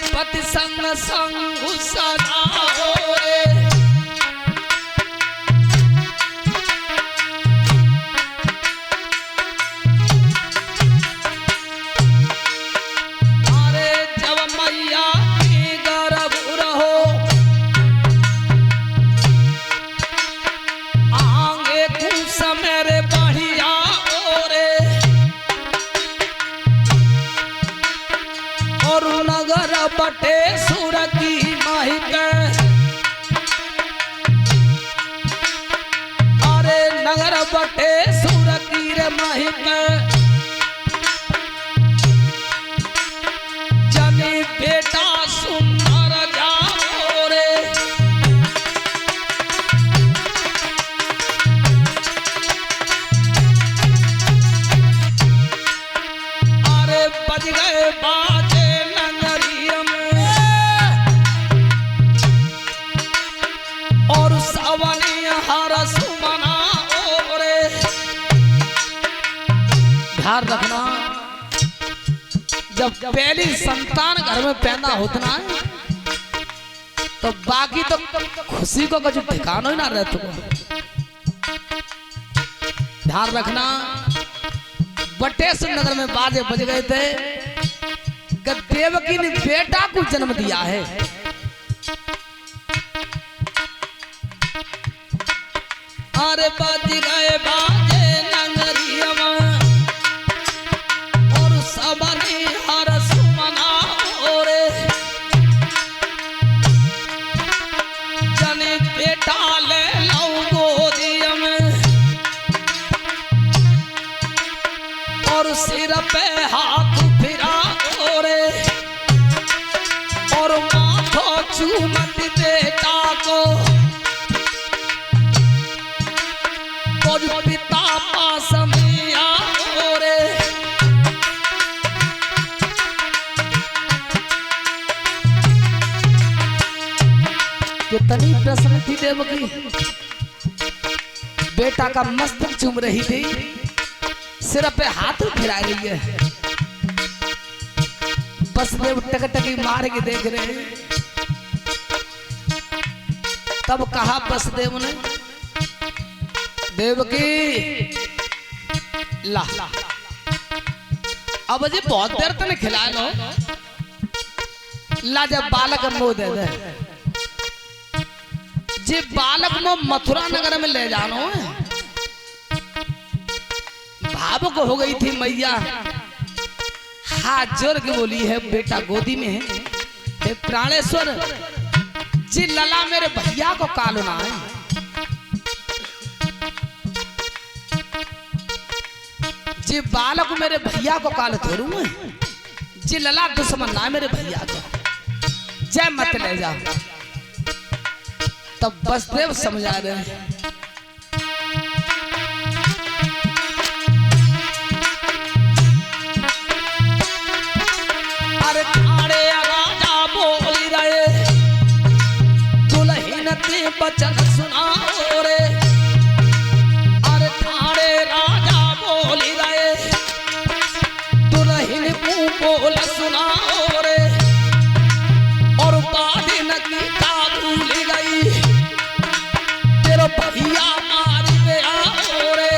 पति संग संग सजाओ रे अरे जब मैया की गर्भ रहो आगे कुछ मेरे बढ़िया रे और नगर बटे सुर की महिक अरे नगर बटे सुर की रे महिक जनी बेटा सुंदर जाओ रे अरे बज गए बाजे नगरिया में और सवनी हर सुमना रे ध्यान रखना जब पहली संतान घर में पैदा होता है तो बाकी तो खुशी को कुछ ठिकाना ही ना रहता। ध्यान रखना बटेश्वर नगर में बाजे बज गए थे कि देवकी ने बेटा को जन्म दिया है। अरे बज गए बाजे नगरिया में और सबने हर सुमना रे जने बेटा ले लो गोदिया में और सिर पे हाथ फिरा रे और माथो चूमत बेटा को पिता पास में आओ रे कितनी प्रसन्न थी देवकी बेटा का मस्तक चूम रही थी सिर पे हाथ फिरा रही है। बसदेव टकटकी मार के देख रहे हैं। तब कहा बसदेव ने देवकी ला अब जी बहुत देर तक खिला लो ला जब बालक मोह दे दे जी बालक को मथुरा नगर में ले जानो है। भावुक हो गई थी मैया हाथ जोड़ के बोली है बेटा गोदी में है प्राणेश्वर जी लला मेरे भैया को कालना है। जी बालक मेरे भैया को काल थोड़ू मैं जी लला दुश्मन ना मेरे भैया को जय मत ले जा। तब बसदेव समझा रहे हैं अरे ठाणे राजा बोल रहे दुल्हन ते बचन सुनाओ रे अरे ठाणे राजा बोल रहे दुल्हन को बोल सुनाओ रे और बादिन की भूल गई तेरा भैया मार गया रे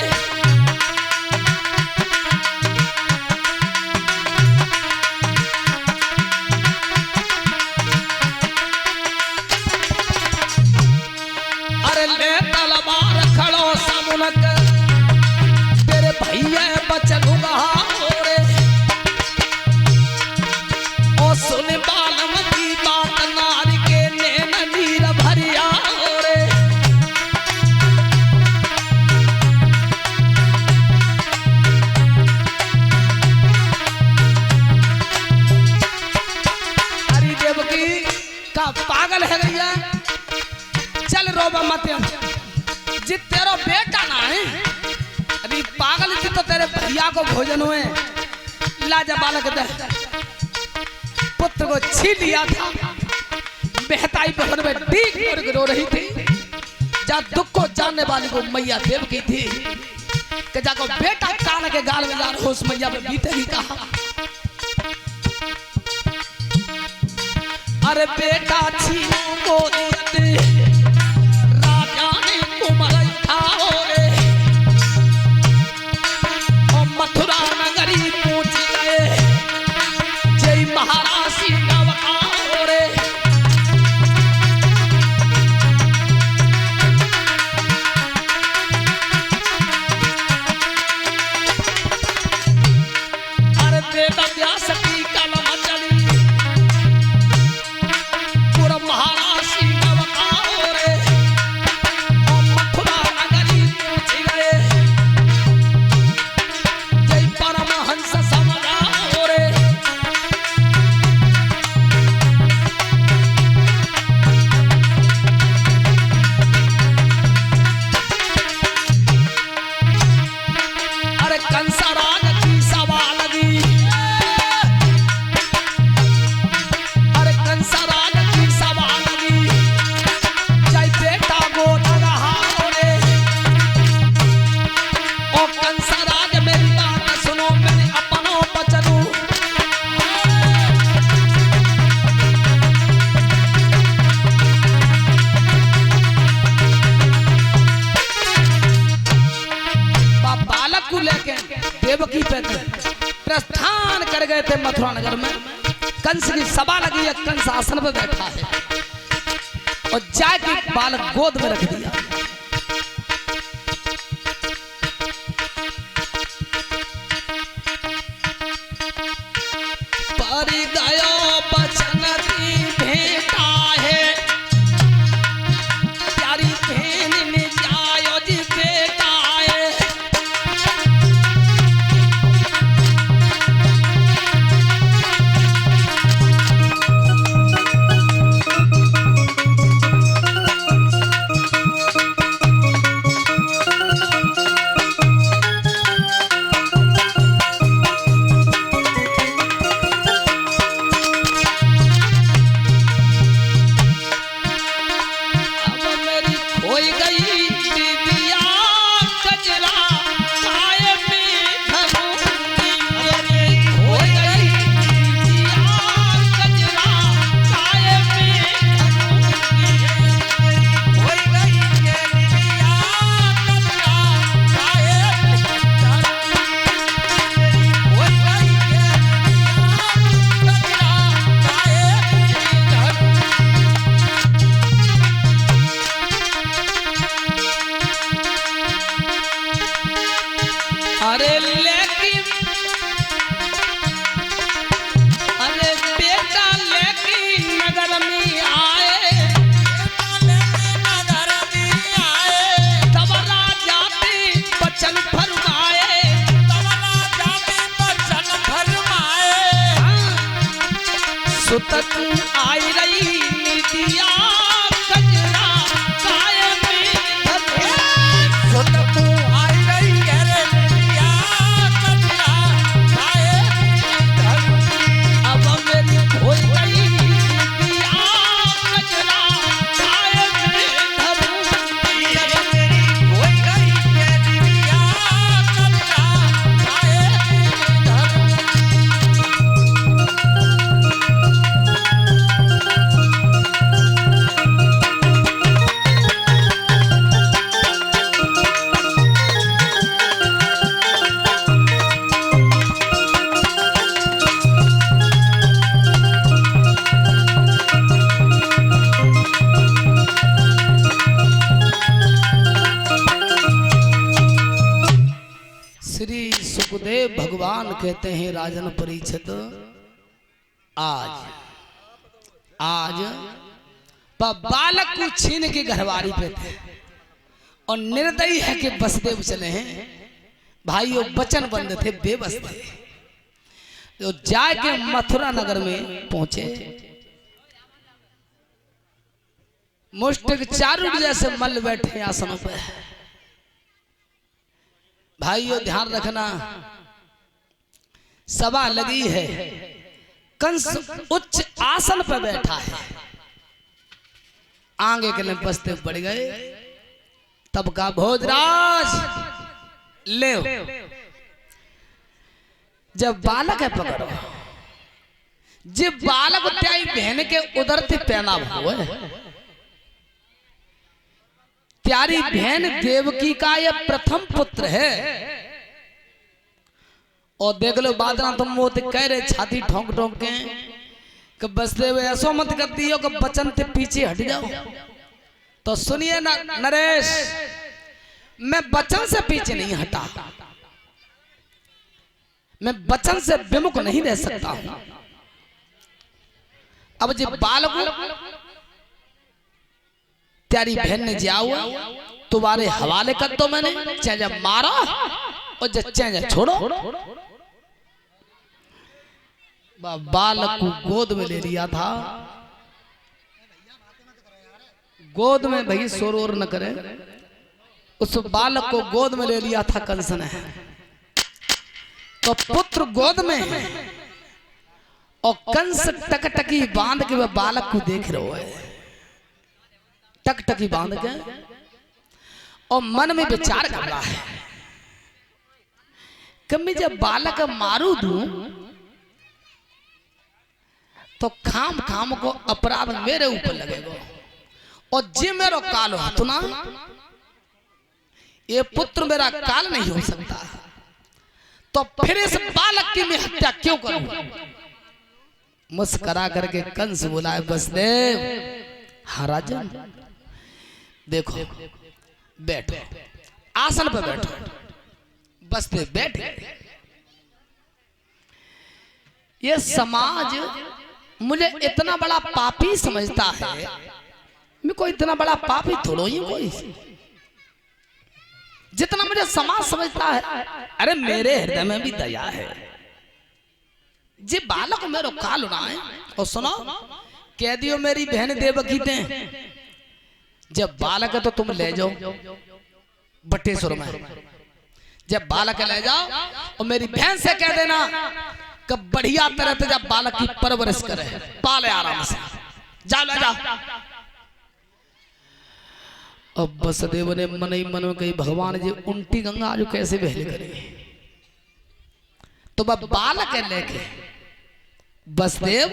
अरे ले तलवार खड़ो सामुनक तेरे भैया बचलूंगा रे ओ सुन बालम की बात नारी के नैन नीर भरिया रे हरी देवकी का पागल है गैया चल रोबा मत जी तेरा बेटा ना है अभी पागल थी तो तेरे भैया को भोजन हुए लाजा बालक दे पुत्र को छीन लिया था। बेहताई पहन में डीग कर रो रही थी। जा दुख को जानने वाली को मैया देवकी थी कि जाको बेटा कान के गाल में जा रहा उस मैया पे बीते ही कहा अरे बेटा छीनो गोदियत राजा ने कोमल उठाओ रे और मथुरा नगरी पहुंच गए जय महाराज नवाओ रे अरे बेटा व्यास की कलम चली पूरा महाराज नवाओ रे और मथुरा नगरी पहुंच गए जय परमहंस समझाओ रे अरे कंसराज की सभा लगी अरे कंसराज की सभा लगी जय बेटा गोद रहा रे ओ कंसराज मेरी बात सुनो मेरे अपनों बचनों बालक को लेके देवकी पे प्रस्थान कर गए थे मथुरा नगर में कंस की सभा लगी है कंस आसन पे बैठा है और जाके बालक गोद में रख दिया परि गयो बचन की भेंटा है प्यारी बहन ने जायो जी बेटा है अब मेरी खोई गई दीदिया कजरा काये में धरूंगी मेरी खोई गई दीदिया कजरा काये में धरूंगी खोई गई ये दीदिया कजरा काये में धरूंगी खोई गई ये दीदिया कजरा काये में धरूंगी अरे लेकिन अरे बेटा लेकिन नगर में आए तब राजा पे बचन फरमाए सुतक आई रही नीतिया कजरा काये में धरूंगी सुतक आई रही अरे नीतिया कजरा काये में धरूंगी अब मेरी खोई गई नीतिया कजरा काये में धरूंगी अब मेरी खोई गई ये नीतिया कजरा काये में धरूंगी श्री सुखदेव भगवान कहते हैं राजन परीक्षित आज बालक को छीन के घरवारी पे थे और निर्दयी है कि बसदेव चले हैं भाई वो वचन बंद थे बेबस थे तो जाके मथुरा नगर में पहुंचे मुष्टिक चारुर जैसे मल बैठे आसनों पे भाइयों ध्यान रखना सभा लगी है कंस उच्च आसन पर बैठा है आगे के लिए बसते बढ़ गए तब का भोजराज ले जब बालक है पकड़ो जे बालक त्याई बहन के उदर से पैदा हुआ त्यारी बहन देवकी का यह प्रथम पुत्र है। और देख लो बादना तुम वो कह रहे छाती ठोंक ठोंक के कि बसदेव ऐसो मत कर दियो कि बचन से पीछे हट जाओ। तो सुनिए नरेश, मैं बचन से पीछे नहीं हटा, मैं बचन से विमुख नहीं रह सकता हूं। अब जी बालक तेरी बहन ने जाओ तुम्हारे हवाले कर दो, मैंने चाहे मारो और चाहे छोड़ो। बालक को गोद में ले लिया था, गोद में भाई शोर और न करे, उस बालक को गोद में ले लिया था कंस ने। तो पुत्र गोद में है और कंस टकटकी बांध के वह बालक को देख रहे है, टकटकी बांध के, और मन में विचार कर रहा है कि मैं जब बालक मारू दूं तो खाम खाम को अपराध मेरे ऊपर लगेगा, और जे मेरा काल हो तो ना ये पुत्र मेरा काल नहीं हो सकता। तो फिर इस बालक की मैं हत्या क्यों करूं? मुस्करा करके कंस बोला, बसदेव हाँ राजन देखो, बैठो आसन पर बैठो। बसदेव बैठे। ये समाज मुझे इतना बड़ा पापी समझता है, मैं कोई इतना बड़ा पापी थोड़ा ही कोई, जितना मुझे समाज समझता है। अरे मेरे हृदय में भी दया है। जे बालक मेरो काल ना है, और सुनो कह दियो मेरी बहन देवकी दे, जब बालक है तो तुम ले जाओ बटेश्वर में, जब बालक ले जाओ और मेरी बहन से कह देना कि बढ़िया तरह से जब बालक की परवरिश करे, पाले आराम से, जाओ ले जाओ। अब बसदेव ने मन ही मन में कही, भगवान जी उल्टी गंगा जो कैसे बहले करे। तो वह बालक लेके बसदेव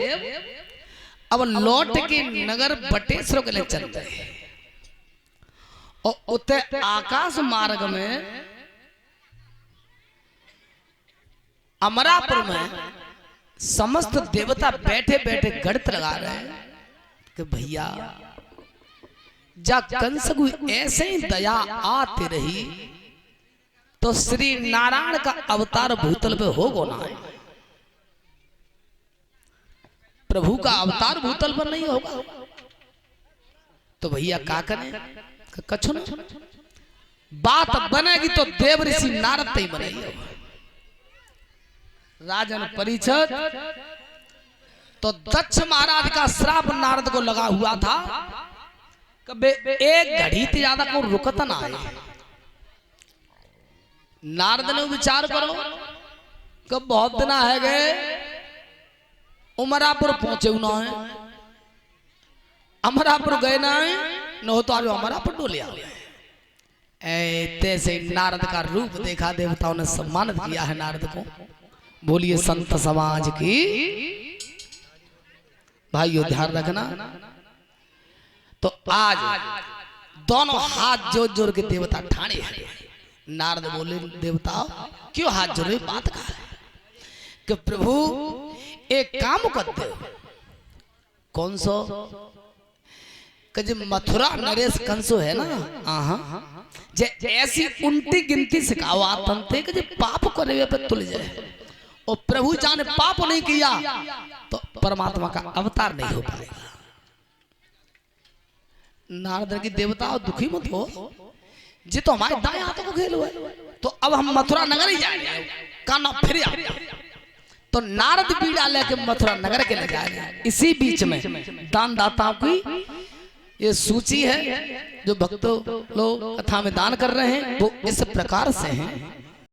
अब लौट के नगर बटेश्वर के लिए चलते हैं, और उते आकाश मार्ग में अमरापुर में समस्त देवता बैठे बैठे गणित लगा रहे हैं कि भैया जा कंस को ऐसे ही दया आती रही तो श्री नारायण का अवतार भूतल पे होगा ना, प्रभु का अवतार भूतल पर नहीं होगा। तो भैया क्या करें? कछु न बात बनेगी तो देव ऋषि नारद ही बनेगी। राजन परिषद तो दक्ष महाराज का श्राप नारद को लगा हुआ था, कभी एक घड़ी से ज्यादा को रुकता ना है। नारद ने विचार करो कब बहुत दिन है गए, उमरापुर पहुंचे ना है, अमरापुर गए ना है, न हो तो आज अमरापुर डोलिया। ऐसे नारद का रूप देखा, देवताओं ने सम्मानित किया है नारद को। बोलिए संत समाज की भाइयों ध्यान रखना। तो आज दोनों हाथ जोड़ जोड़ के देवता ठाणे हैं। नारद बोले, देवता क्यों हाथ जोड़े? बात कहा है कि प्रभु एक काम करते हो। कौन सो? कि जो मथुरा नरेश कंसो है ना, जे ऐसी उल्टी गिनती सिखाओ आतंते कि जो पाप करे पे तुल जाए, और प्रभु जाने पाप नहीं किया तो परमात्मा का अवतार नहीं हो पाएगा। नारद की देवता दुखी मत हो, जी तो हमारे दाएं हाथों को खेल हुआ है, तो अब हम मथुरा नगर ही जाएंगे, काना फिर तो नारद बीड़ा लेके मथुरा नगर के ले जाएंगे। इसी बीच में दान दाताओं की ये सूची है, जो भक्तों लोग कथा में दान कर रहे हैं वो इस प्रकार से हैं।